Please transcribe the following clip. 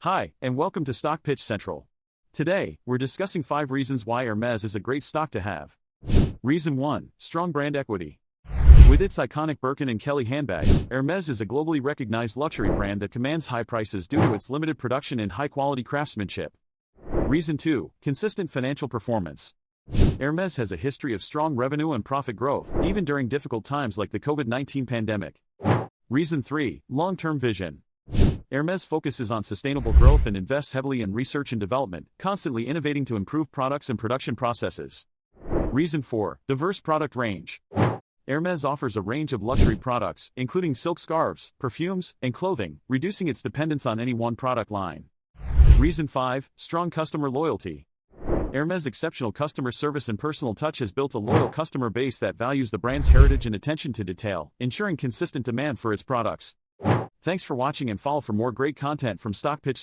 Hi, and welcome to Stock Pitch Central. Today, we're discussing 5 reasons why Hermès is a great stock to have. Reason 1, strong brand equity. With its iconic Birkin and Kelly handbags, Hermès is a globally recognized luxury brand that commands high prices due to its limited production and high-quality craftsmanship. Reason 2, consistent financial performance. Hermès has a history of strong revenue and profit growth, even during difficult times like the COVID-19 pandemic. Reason 3, long-term vision. Hermès focuses on sustainable growth and invests heavily in research and development, constantly innovating to improve products and production processes. Reason 4, diverse product range. Hermès offers a range of luxury products, including silk scarves, perfumes, and clothing, reducing its dependence on any one product line. Reason 5, strong customer loyalty. Hermès' exceptional customer service and personal touch has built a loyal customer base that values the brand's heritage and attention to detail, ensuring consistent demand for its products. Thanks for watching and follow for more great content from Stock Pitch.